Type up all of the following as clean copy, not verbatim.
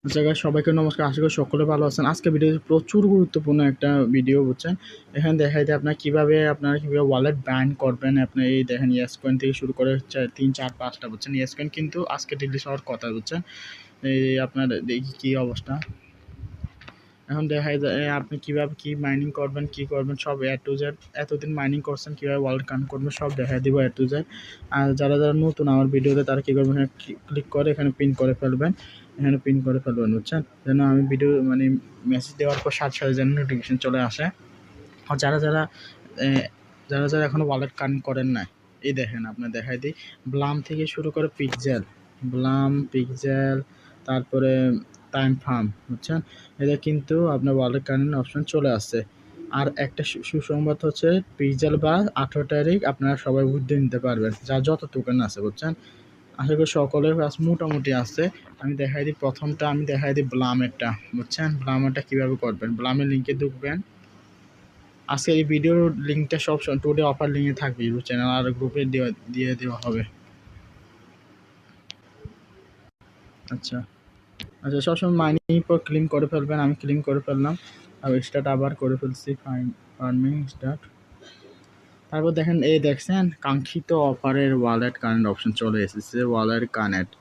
আচ্ছা গাইস, সবাইকে নমস্কার। আশা করি সকলে ভালো আছেন। আজকে ভিডিও প্রচুর গুরুত্বপূর্ণ একটা ভিডিও বুঝছেন। এখানে দেখাই যে আপনারা কিভাবে ওয়ালেট ব্যান করবেন। আপনি এই দেখেন ইয়েস কয়েন থেকে শুরু করে 3, 4, 5টা বুঝছেন। ইয়েস কয়েন কিন্তু আজকে রিলিজ হওয়ার কথা বুঝছেন। এই আপনার দেখি কি অবস্থা। এখন দেখাই যায় আপনি কিভাবে কি মাইনিং করবেন, কি করবেন সব এ টু জেড। এতদিন মাইনিং করছেন, কিভাবে ওয়ালেট কানেক্ট করবেন সব দেখাই দিব এ টু জেড। আর যারা নতুন আমার ভিডিওতে তারা কী করবেন, এখানে ক্লিক করে এখানে পিন করে ফেলবেন। এখানে পিন করে ফেলবেন বুঝছেন, যেন আমি ভিডিও মেসেজ দেওয়ার পর সাথে সাথে যেন নোটিফিকেশন চলে আসে। আর যারা এখনও ওয়ালেট কানেক্ট করেন না, এই দেখেন আপনার দেখাই দিই। ব্লাম থেকে শুরু করে পিক্সেল, তারপরে টাইম ফার্ম বুঝছেন। এটা কিন্তু আপনার ওয়ালেট কানেক্ট অপশন চলে আসছে। আর একটা সুসংবাদ হচ্ছে, পিক্সেল বা 18 তারিখ আপনারা সবাই উইথড্র নিতে পারবেন, যার যত টোকেন আছে বুঝছেন। আশা করি সকলের কাছে মোটামুটি আছে। আমি দেখাই দিই ব্লামেরটা বুঝছেন। ব্লামেরটা কীভাবে করবেন, ব্লামের লিঙ্কে ঢুকবেন। আজকে এই ভিডিওর লিঙ্কটা সব টুডে অফার লিঙ্কে থাকবে ইউটিউব চ্যানেল আর গ্রুপে দিয়ে দেওয়া হবে। আচ্ছা সবসময় মাইনিং পর ক্লিন করে ফেলবেন। আমি ক্লিন করে ফেললাম, আর স্টার্ট আবার করে ফেলছি। Farming start. তারপর দেখেন, দেখছেন কাঙ্ক্ষিত অফারের ওয়ালেট কানেক্ট অপশন চলে এসেছে। ওয়ালেট কানেক্ট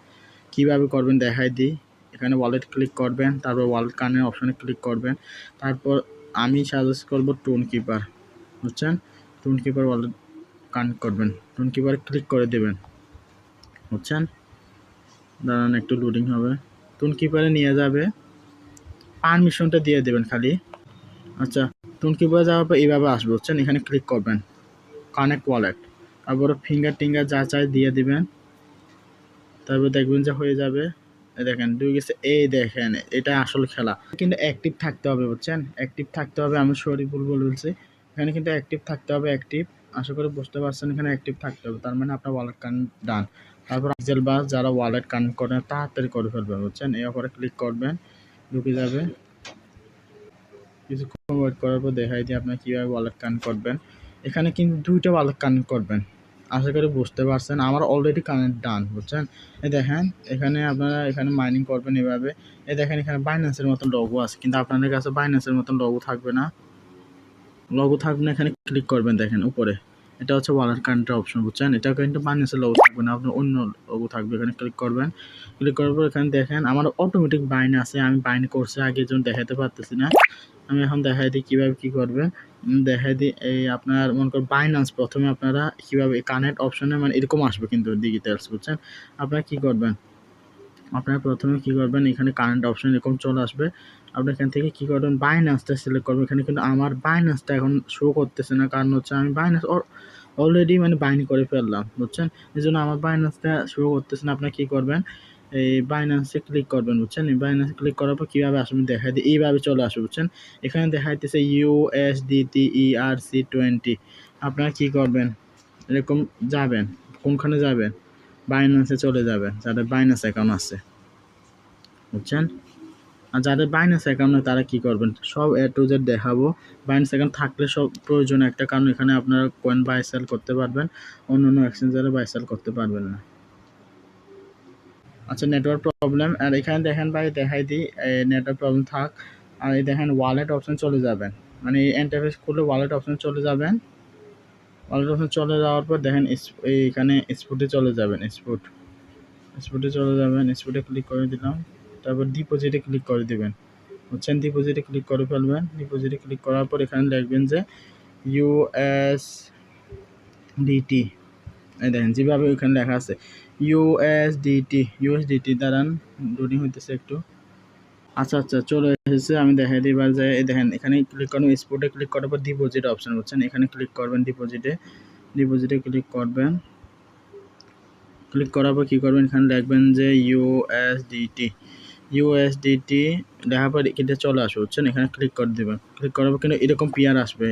কীভাবে করবেন দেখাই দিই। এখানে ওয়ালেট ক্লিক করবেন, তারপর ওয়ালেট কানেক্ট অপশনে ক্লিক করবেন। তারপর আমি সাজেস্ট করবো টোন কিপার বুঝছেন। টোন কিপার ওয়ালেট কানেক্ট করবেন, টোন কিপার ক্লিক করে দেবেন বুঝছেন। দাঁড়ান একটু লোডিং হবে। টোন কিপারে নিয়ে যাবে, পারমিশনটা দিয়ে দেবেন খালি। আচ্ছা, টোন কিপারে যাওয়ার পর এইভাবে আসবে বুঝছেন। এখানে ক্লিক করবেন কানেক্ট ওয়ালেট, তারপরে ফিঙ্গার যা চাই দিয়ে দিবেন। তারপর দেখবেন যে হয়ে যাবে। দেখেন ঢুকে গেছে। এই দেখেন, এটা আসল খেলা। কিন্তু অ্যাক্টিভ থাকতে হবে বুঝছেন, অ্যাক্টিভ থাকতে হবে। আমি শরীফুল বলছি, এখানে কিন্তু অ্যাক্টিভ থাকতে হবে। আশা করি বুঝতে পারছেন, এখানে অ্যাক্টিভ থাকতে হবে। তার মানে আপনার ওয়ালেট কানেক্ট ডান। তারপর পিক্সেল বাস যারা ওয়ালেট কানেক্ট করেন তাড়াতাড়ি করে ফেলবেন বুঝছেন। এই অফারে ক্লিক করবেন, ঢুকে যাবে। কিছুক্ষণ ওয়েট করার পর দেখাই দিই আপনার কীভাবে ওয়ালেট কানেক্ট করবেন। এখানে কিন্তু 2টা ওয়ালেট কানেক্ট করবেন। আশা করি বুঝতে পারছেন, আমার অলরেডি কানেক্ট ডান বুঝছেন। এই দেখেন, আপনারা এখানে মাইনিং করবেন এভাবে। এই দেখেন, এখানে বাইন্যান্সের মতন লোগো আছে, কিন্তু আপনাদের কাছে বাইন্যান্সের মতন লোগো থাকবে না। এখানে ক্লিক করবেন, দেখেন উপরে এটা হচ্ছে ওয়ালেট কানেক্টের অপশন বুঝছেন। এটা কিন্তু বাইন্যান্সের লোগো থাকবে না, আপনার অন্য লোগো থাকবে। এখানে ক্লিক করবেন, ক্লিক করার পর এখানে দেখেন আমার অটোমেটিক বাইন আছে। আমি বাইন করছি আগে, জন্য দেখাতে পারতেছি না। আমি এখন দেখাই দিই কীভাবে কী করবেন। দেখাই দিই, এই আপনার মনে করেন বাইন্যান্স, প্রথমে আপনারা কীভাবে কানেক্ট অপশনে এরকম আসবে কিন্তু ডিজিটালস বুঝছেন। আপনারা কী করবেন, প্রথমে কী করবেন, এখানে কারেন্ট অপশন এরকম চলে আসবে। আপনি এখান থেকে কী করবেন, বাইন্যান্সটা সিলেক্ট করবেন। এখানে কিন্তু আমার বাইন্যান্সটা এখন শো করতেছে না, কারণ হচ্ছে আমি বাইন্যান্স অলরেডি বাইন্ড করে ফেললাম বুঝছেন। এই জন্য আমার বাইন্যান্সটা শো করতেছে না। আপনার কী করবেন, এই বাইন্যান্সে ক্লিক করবেন বুঝছেন। এই বাইন্যান্সে ক্লিক করার পর কীভাবে আসবে দেখাই দিই। এইভাবে চলে আসবে বুঝছেন। এখানে দেখাইতেছে USDT ERC20। আপনারা কী করবেন, এরকম যাবেন, কোনখানে যাবেন, বাইন্যান্সে চলে যাবেন যাদের বাইন্যান্স অ্যাকাউন্ট আছে বুঝছেন। আর যাদের বাইন্যান্স অ্যাকাউন্ট নেই তারা কী করবেন, সব এ টু জেড দেখাবো। বাইন্যান্স অ্যাকাউন্ট থাকলে সব প্রয়োজন একটা, কারণ এখানে আপনারা কয়েন বাই সেল করতে পারবেন, অন্য এক্সচেঞ্জারে বাই সেল করতে পারবেন না। আচ্ছা, নেটওয়ার্ক প্রবলেম। আর এখানে দেখেন ভাই, দেখাই দিই, নেটওয়ার্ক প্রবলেম থাক। আর এই দেখেন ওয়ালেট অপশন চলে যাবেন, এই ইন্টারফেস খুলে ওয়ালেট অপশন চলে যাবেন। ওয়ালেট অপশন চলে যাওয়ার পর দেখেন এইখানে স্পটে চলে যাবেন। স্পটে ক্লিক করে দিলাম। তারপর ডিপোজিটে ক্লিক করে দিবেন বুঝছেন। ডিপোজিটে ক্লিক করে ফেলবেন। ডিপোজিটে ক্লিক করার পর এখানে লিখবেন যে USDT। এই দেখেন যেভাবে ওইখানে লেখা আছে USDT দাঁড়ান, লোডিং হইতেছে একটু। আচ্ছা চলে এসেছে। আমি দেখাই দিই এবার যে এই দেখেন, এখানে ক্লিক করবেন, স্পটে ক্লিক করার পর ডিপোজিট অপশন বুঝছেন। এখানে ক্লিক করবেন, ডিপোজিটে ক্লিক করবেন। ক্লিক করার পর কী করবেন, এখানে লিখবেন যে USDT লেখার পর এটা চলে আসবে বুঝছেন। এখানে ক্লিক করে দেবেন। ক্লিক করার পর কিন্তু এরকম পেয়ার আসবে,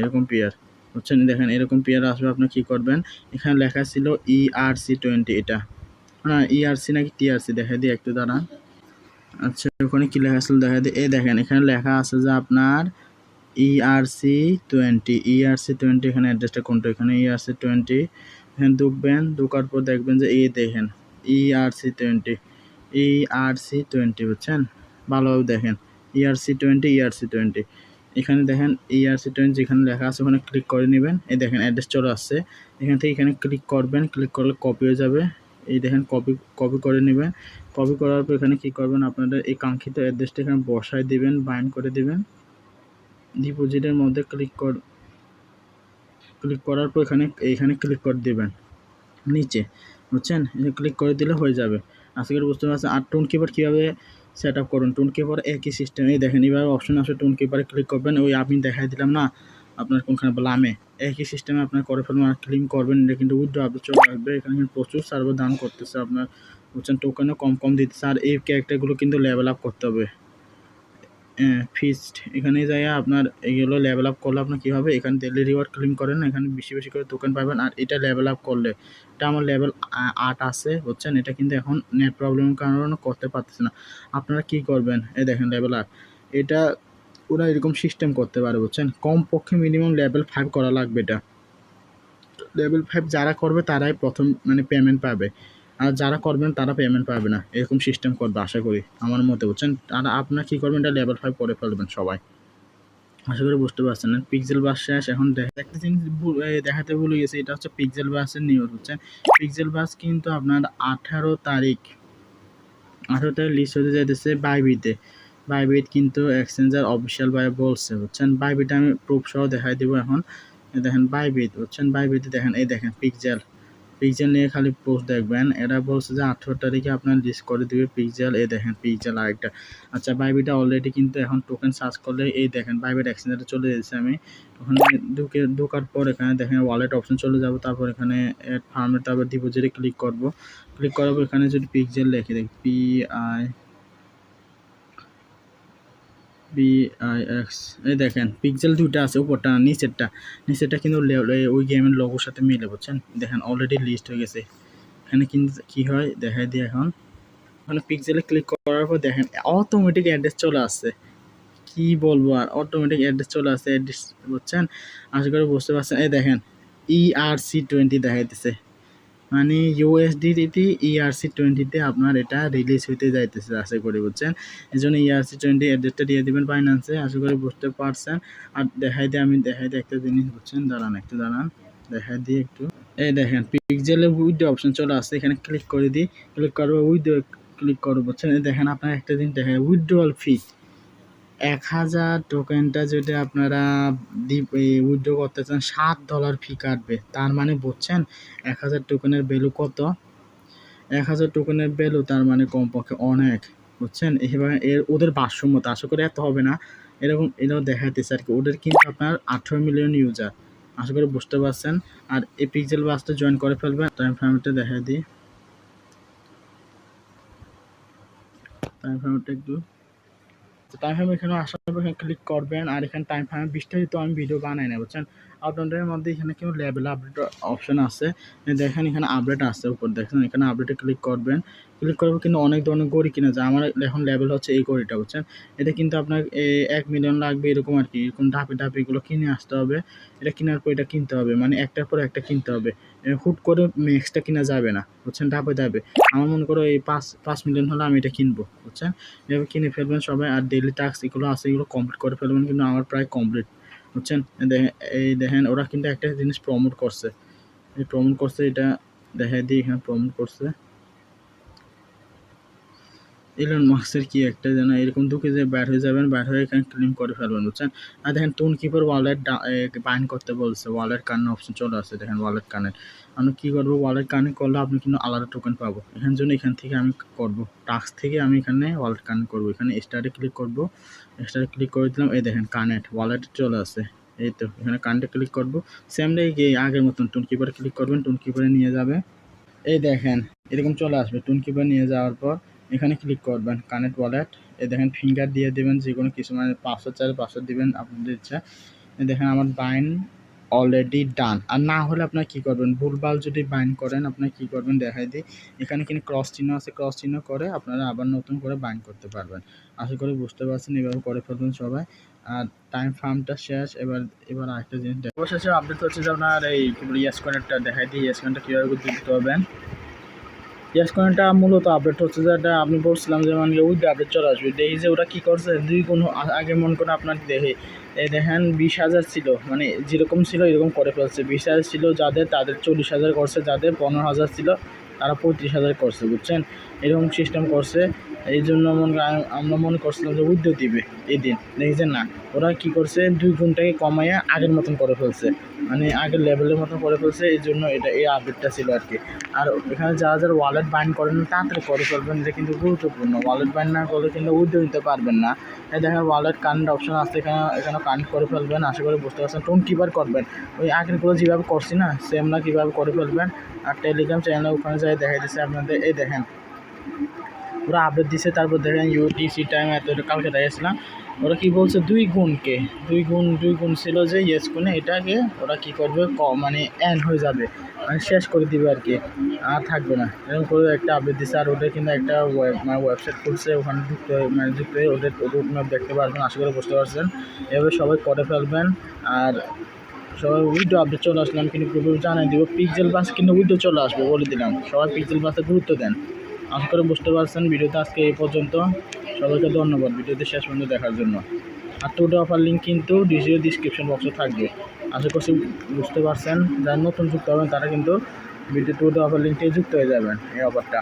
বুঝছেন। দেখেন এরকম পেয়ার আসবে। আপনি কী করবেন, এখানে লেখা ছিল ERC20, এটা না ERC নাকি TRC, দেখা দিই একটু দাঁড়ান। আচ্ছা, ওখানে কী লেখা ছিল দেখা দিই। এই দেখেন এখানে লেখা আছে যে আপনার ERC20 এখানে অ্যাড্রেসটা কোনটা, এখানে ERC20। এখানে ঢুকার পর দেখবেন যে এই দেখেন ERC20 বুঝছেন। ভালোভাবে দেখেন ERC20 এখানে দেখেন ERC20 যেখানে লেখা আছে ওখানে ক্লিক করে নেবেন। এই দেখেন অ্যাড্রেস চলে আসছে। এখান থেকে এখানে ক্লিক করবেন, ক্লিক করলে কপি হয়ে যাবে। এই দেখেন কপি করে নেবেন। কপি করার পর এখানে কি করবেন, আপনাদের এই কাঙ্ক্ষিত অ্যাড্রেসটা এখানে বসায় দিবেন, বাইন্ড করে দিবেন। ডিপোজিটের মধ্যে ক্লিক করার পর এখানে ক্লিক করে দিবেন নিচে, বুঝছেন? ক্লিক করে দিলে হয়ে যাবে। আশা করি বুঝতে পারছেন। আর টোন কিপার কীভাবে সেট আপ করুন, টোন কিপার একই সিস্টেম। এই দেখেন এইভাবে অপশন আসে, টোন কিপারে ক্লিক করবেন। ওই আমি দেখাই দিলাম না আপনার কোনখানে লামে, একই সিস্টেমে আপনার করে ফেলবেন। আর ক্লিক করবেন, এটা কিন্তু উইথড্র আপডেট চলে আসবে। এখানে কিন্তু প্রচুর সার্ভার দান করতেছে আপনার, বুঝছেন? টোকেনও কম দিতেছে। আর এই ক্যারেক্টারগুলো কিন্তু লেভেল আপ করতে হবে। ফিক্সড এখানে যাইয়া আপনার এইগুলো লেভেল আপ করলে আপনার কী হবে, এখানে ডেইলি রিওয়ার্ড ক্লেম করেন, এখানে বেশি করে টোকেন পাবেন। আর এটা লেভেল আপ করলে, এটা আমার লেভেল 8 আছে, বুঝছেন? এটা কিন্তু এখন নেট প্রবলেমের কারণে করতে পারতেছে না। আপনারা কি করবেন, এই দেখেন লেভেল 8, এটা ওরা এরকম সিস্টেম করতে পারে, বুঝছেন? কমপক্ষে মিনিমাম লেভেল 5 করা লাগবে। এটা লেভেল 5 যারা করবে তারাই প্রথম মানে পেমেন্ট পাবে, আর যারা করবেন তারা পেমেন্ট পাবে না। এরকম সিস্টেম করবে আশা করি আমার মতে, বুঝছেন? আর আপনারা কী করবেন, এটা লেভেল 5 করে ফেলবেন সবাই। আশা করি বুঝতে পারছেন। না পিক্সেল বাস শেষ। এখন একটা জিনিস দেখাতে ভুলে গেছি, এটা হচ্ছে পিক্সেল বাসের নিউজ, বুঝছেন? পিক্সেল বাস কিন্তু আপনার 18 তারিখ লিস্ট হতে যাইতেছে বাইবিট কিন্তু এক্সচেঞ্জার অফিসিয়াল ভাবে বলছে, বুঝছেন? বাইবিট আমি প্রুফ সহ দেখাই দেবো এখন। দেখেন বাইবিট, বুঝছেন? বাইবিটে দেখেন, এই দেখেন পিক্সেল নিয়ে খালি পোস্ট দেখবেন। এরা বলছে যে 18 তারিখে আপনার লিস্ট করে দিবে পিক্সেল। এই দেখেন পিক্সেল আরেকটা। আচ্ছা, বাইবিটা অলরেডি কিন্তু এখন টোকেন সার্চ করলে এই দেখেন বাইবিট এক্সচেঞ্জারে চলে এসেছে। আমি ওখানে ঢোকার পর এখানে দেখেন ওয়ালেট অপশন চলে যাব, তারপর এখানে অ্যাড ফার্মে, তারপর ডিপোজিটে ক্লিক করব। ক্লিক করার পর এখানে যদি পিক্সেল লিখে দেখি PIX, এই দেখেন পিক্সেল দুইটা আছে, উপরটা নিচেরটা কিন্তু ওই গেমের লোগোর সাথে মিলে, বুঝছেন? দেখেন অলরেডি লিস্ট হয়ে গেছে। এখানে কিন্তু কী হয় দেখাই দিয়ে, এখন ওখানে পিক্সেলে ক্লিক করার পর দেখেন অটোমেটিক অ্যাড্রেস চলে আসছে। কি বলবো আর, অটোমেটিক অ্যাড্রেস চলে আসছে, অ্যাড্রেস, বুঝছেন? আশা করি বুঝতে পারছেন। এই দেখেন ERC20 দেখাইতেছে, মানে USDT ERC20-তে আপনার এটা রিলিজ হইতে যাইতেছে আশা করি, বুঝছেন? এই জন্য ERC20 অ্যাড্রেসটা দিয়ে দেবেন বাইন্যান্সে। আশা করি বুঝতে পারছেন। আর দেখাই দিয়ে একটা জিনিস, বুঝছেন? দাঁড়ান দেখাই দিয়ে একটু। এই দেখেন পিক্সেলের উইথড্র অপশন চলে আসছে, এখানে ক্লিক করে দিই। ক্লিক করবো, ক্লিক করবো, বুঝছেন? এই দেখেন আপনার একটা জিনিস দেখেন, উইথড্রয়াল ফি 1000 টোকেনটা যদি আপনারা উইথড্র করতে চান $7 ফি কাটবে। তার মানে বুঝছেন 1000 টোকেনের ভ্যালু কত? 1000 টোকেনের ভ্যালু তার মানে কমপক্ষে অনেক, বুঝছেন? এবার ওদের ভারসাম্যত আশা করি এত হবে না, এরাও দেখাইতেছে আর কি। ওদের কিন্তু আপনার 18 মিলিয়ন ইউজার, আশা করি বুঝতে পারছেন। আর এই পিক্সেল বাসটা জয়েন করে ফেলবেন। টাইম ফ্রেমটা দেখাই দিই, টাইম ফ্রেমটা একটু। টাইম ফ্রেম এখানে আসার পর এখানে ক্লিক করবেন। আর এখানে টাইম ফ্রেমে বিস্তারিত আমি ভিডিও বানাই না, বুঝছেন? আপনাদের মধ্যে এখানে কিন্তু লেভেল আপডেট অপশন আছে, দেখেন এখানে আপডেট আছে উপর, দেখেন এখানে আপডেটে ক্লিক করবেন। ক্লিক করবো কিন্তু অনেক ধরনের গড়ি কিনা যায়। আমার এখন লেভেল হচ্ছে এই গড়িটা, বুঝছেন? এটা কিন্তু আপনার 1 মিলিয়ন লাগবে এরকম আর কি। এরকম ধাপে এগুলো কিনে আসতে হবে। এটা কেনার পর এটা কিনতে হবে, মানে একটার পর একটা কিনতে হবে। হুট করে ম্যাক্সটা কিনা যাবে না, বুঝছেন? ধাপে আমার মনে করো এই 5 মিলিয়ন হলে আমি এটা কিনবো, বুঝছেন? এভাবে কিনে ফেলবেন সবাই। আর ডেইলি টাস্ক এগুলো আছে, এগুলো কমপ্লিট করে ফেলবেন। কিন্তু আমার প্রায় কমপ্লিট, বুঝছেন? এই দেখেন ওরা কিন্তু একটা জিনিস প্রমোট করছে, এটা দেখাই দিই। এখানে প্রমোট করছে ইলন মাস্কের কি একটা যেন এরকম ঢুকে যে ব্যাট হয়ে যাবেন, ব্যাট হয়ে এখানে ক্লেম করে ফেলবেন, বুঝছেন? আর দেখেন টোন কিপার ওয়ালেট বাইন্ড করতে বলছে, ওয়ালেট কানেক্ট অপশন চলে আসছে। দেখেন ওয়ালেট কানেক্ট, আমি কী করবো, ওয়ালেট কানেক্ট করলে আপনি কিন্তু আলাদা টোকেন পাবো। এখান থেকে আমি করবো টাস্ক থেকে, আমি এখানে ওয়ালেট কানেক্ট করবো। এখানে স্টার্টে ক্লিক করবো, স্টার্টে ক্লিক করে দিলাম। এই দেখেন কানেক্ট ওয়ালেট চলে আসে। এই তো এখানে কানেক্টে ক্লিক করবো। সেমটাই আগের মতন টোন কিপারে ক্লিক করবেন, টোন কিপারে নিয়ে যাবে। এই দেখেন এরকম চলে আসবে। টোন কিপার নিয়ে যাওয়ার পর এখানে ক্লিক করবেন কানেক্ট ওয়ালেট। এই দেখেন ফিঙ্গার দিয়ে দেবেন, যে কোনো কিছু, মানে পাসওয়ার্ড চাইলে পাসওয়ার্ড দেবেন আপনাদের ইচ্ছা। দেখেন আমার বাইন্ড অলরেডি ডান। আর না হলে আপনার কী করবেন, ভুলভাল যদি বাইন্ড করেন আপনার কী করবেন দেখাই দিই। এখানে কিন্তু ক্রস চিহ্ন আছে, ক্রস চিহ্ন করে আপনারা আবার নতুন করে বাইন্ড করতে পারবেন। আশা করি বুঝতে পারছেন, এভাবে করে ফেলবেন সবাই। আর টাইম ফার্মটা শেষ। এবার আরেকটা জিনিস অবশেষে আপডেট হচ্ছে যে আপনার এই কী বলি, ইয়েস কয়েনটা দেখাই দিই। ইয়েস কয়েনটা কীভাবে দিতে হবেন। ইয়েস কয়েনটা মূলত আপডেট হচ্ছে যেটা আপনি বলছিলাম যে মানে উইথ আপডেট চলে আসবে। দেখি যে ওরা কী করছে 2 গুণ আগে মনে করে আপনার দেখে এই দেখেন 20,000 ছিল, মানে যেরকম ছিল এরকম করে ফেলছে। 20,000 ছিল যাদের, তাদের 40,000 করছে, যাদের 15,000 ছিল তারা 35,000 করছে, বুঝছেন? এরকম সিস্টেম করছে। এই জন্য আমরা মনে করছিলাম যে উইথড্র দিবে এই দিন, দেখছেন না ওরা কী করছে 2 গুণটাকে কমাইয়া আগের মতন করে ফেলছে, মানে আগের লেভেলের মতন করে ফেলছে। এই জন্য এটা এই আপডেটটা ছিল আর কি। আর এখানে যারা যারা ওয়ালেট বাইন্ড করেন তাড়াতাড়ি করে ফেলবেন, এটা কিন্তু গুরুত্বপূর্ণ। ওয়ালেট বাইন্ড না করলে কিন্তু উইথড্র নিতে পারবেন না। এই দেখেন ওয়ালেট কানেক্ট অপশন আছে, এখানে কানেক্ট করে ফেলবেন। আশা করি বুঝতে পারছেন। টোন কীভাবে করবেন ওই আগেরগুলো যেভাবে করছি না সেম না, কীভাবে করে ফেলবেন। আর টেলিগ্রাম চ্যানেলে ওখানে যাই দেখা দিচ্ছে আপনাদের। এই দেখেন ওরা আপডেট দিছে, তারপর দেখেন ইউটিসি টাইম এত কালকে দেখেছিলাম ওরা কী বলছে 2 গুণ ছিল যে ইয়েস কোনে এটাকে ওরা কী করবে মানে এন্ড হয়ে যাবে, মানে শেষ করে দিবে আর কি, আর থাকবে না। এরকম করে একটা আপডেট দিচ্ছে। আর ওদের কিন্তু একটা ওয়েবসাইট খুলছে, ওখানে যুক্ত হয়ে ওদের রুট ম্যাপ দেখতে পারবেন। আশা করে বুঝতে পারছেন। এভাবে সবাই করে ফেলবেন। আর সবাই উইডো আপডেট চলে আসলাম কিন্তু গ্রুপে জানাই দিব পিক্সেল বাস কিন্তু উইডো চলে আসবে বলে দিলাম। সবাই পিক্সেল বাসে গুরুত্ব দেন। আশা করে বুঝতে পারছেন। ভিডিওতে আজকে এই পর্যন্ত। সবাইকে ধন্যবাদ ভিডিওতে শেষ পর্যন্ত দেখার জন্য। আর টুডে অফার লিঙ্ক কিন্তু ডিসক্রিপশন বক্সে থাকবে। আশা করছি বুঝতে পারছেন। যারা নতুন যুক্ত হবেন তারা কিন্তু ভিডিও টুডে অফার লিঙ্কটি যুক্ত হয়ে যাবেন এই অফারটা।